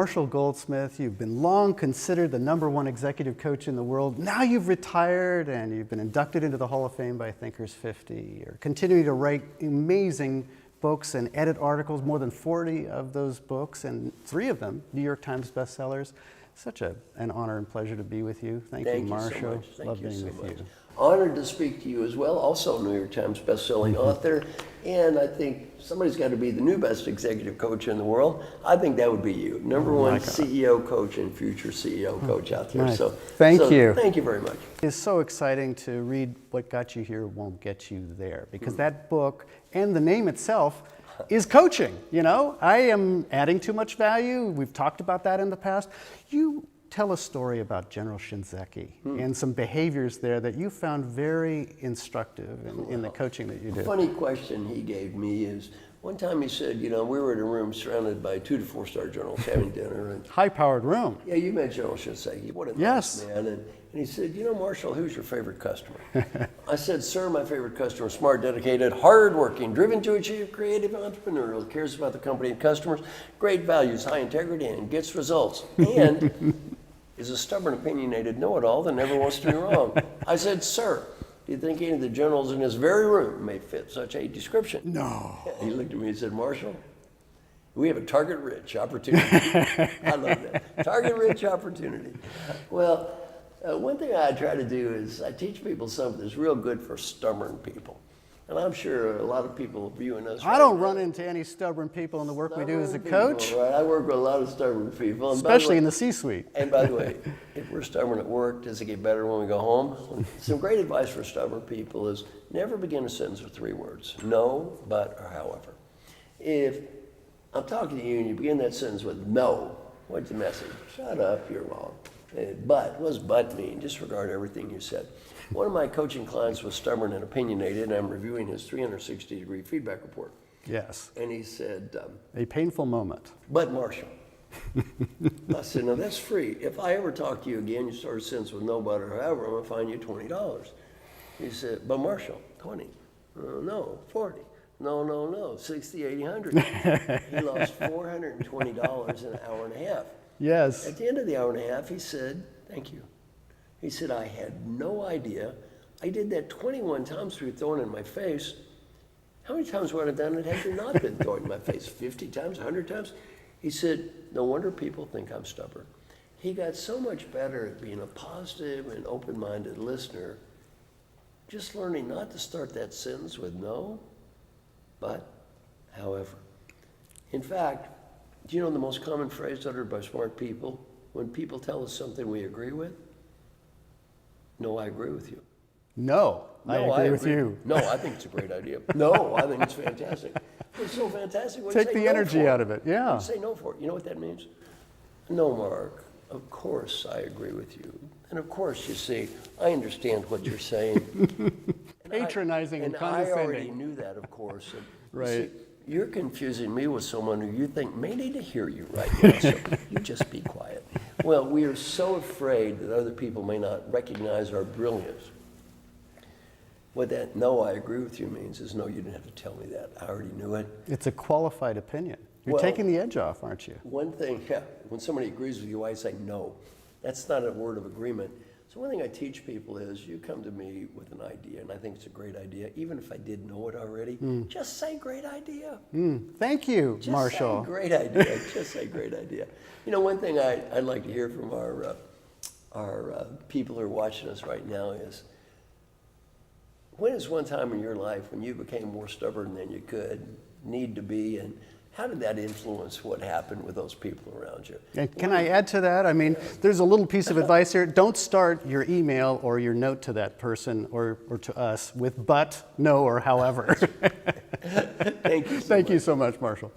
Marshall Goldsmith. You've been long considered the #1 executive coach in the world. Now you've retired and you've been inducted into the Hall of Fame by Thinkers 50. You're continuing to write amazing books and edit articles, more than 40 of those books, and 3 of them New York Times bestsellers. Such an honor and pleasure to be with you. Thank you, Marshall. So much. Thank Love you being so with much. you. Honored to speak to you as well, also New York Times bestselling author, and I think somebody's got to be the new best executive coach in the world. I think that would be you, #1 CEO coach and future CEO coach out there. Nice. So Thank you. Thank you very much. It's so exciting to read What Got You Here Won't Get You There, because that book and the name itself is coaching. You know, I am adding too much value. We've talked about that in the past. You tell a story about General Shinzeki and some behaviors there that you found very instructive in the coaching that you A do. funny question he gave me is, one time he said, you know, we were in a room surrounded by 2 to 4-star generals having dinner, and High-powered room. yeah, you met General Shinseki. What a Yes. nice man. And he said, you know, Marshall, who's your favorite customer? I said, sir, my favorite customer is smart, dedicated, hardworking, driven to achieve, creative, entrepreneurial, cares about the company and customers, great values, high integrity, and gets results. And is a stubborn, opinionated know-it-all that never wants to be wrong. I said, sir, do you think any of the generals in this very room may fit such a description? No. He looked at me and said, Marshall, we have a target-rich opportunity. I love that. Target-rich opportunity. Well, one thing I try to do is I teach people something that's real good for stubborn people. And I'm sure a lot of people viewing us. I don't run into any stubborn people in the work we do as a coach, Right? I work with a lot of stubborn people. And especially in the C-suite. And by the way, if we're stubborn at work, does it get better when we go home? Some great advice for stubborn people is never begin a sentence with 3 words. No, but, or however. If I'm talking to you and you begin that sentence with no, what's the message? Shut up, you're wrong. But, what does but mean? Disregard everything you said. One of my coaching clients was stubborn and opinionated, and I'm reviewing his 360-degree feedback report. Yes. And he said, A painful moment. but Marshall. I said, no, that's free. If I ever talk to you again, you start a sentence with no but or however, I'm going to fine you $20. He said, but Marshall, 20. No, 40. No, 60, 80, 100. He lost $420 in an hour and a half. Yes. At the end of the hour and a half, he said, thank you. He said, I had no idea. I did that 21 times through throwing it in my face. How many times would I have done it had you not been throwing it in my face? 50 times, 100 times? He said, no wonder people think I'm stubborn. He got so much better at being a positive and open-minded listener, just learning not to start that sentence with no, but, however. In fact, do you know the most common phrase uttered by smart people when people tell us something we agree with? No, I agree with you. No, I agree with you. No, I think it's a great idea. No, I think it's fantastic. It's so fantastic. Take the energy out of it, yeah. Say no for it. You know what that means? No, Mark, of course I agree with you. And of course, you see, I understand what you're saying. Patronizing and I already condescending. knew that, of course. And Right. see, you're confusing me with someone who you think may need to hear you right now, so you just be quiet. Well, we are so afraid that other people may not recognize our brilliance. What that no, I agree with you means is no, you didn't have to tell me that. I already knew it. It's a qualified opinion. You're Well- taking the edge off, aren't you? One thing, yeah, when somebody agrees with you, I say no. That's not a word of agreement. So one thing I teach people is you come to me with an idea, and I think it's a great idea, even if I did know it already, just say great idea. Thank you, Just Marshall. say great idea. Just say great idea. You know, one thing I'd like to hear from our people who are watching us right now is, when is one time in your life when you became more stubborn than you could need to be, and how did that influence what happened with those people around you? And can I add to that? I mean, there's a little piece of advice here. Don't start your email or your note to that person or to us with but, no, or however. Thank you so Thank much. you so much, Marshall.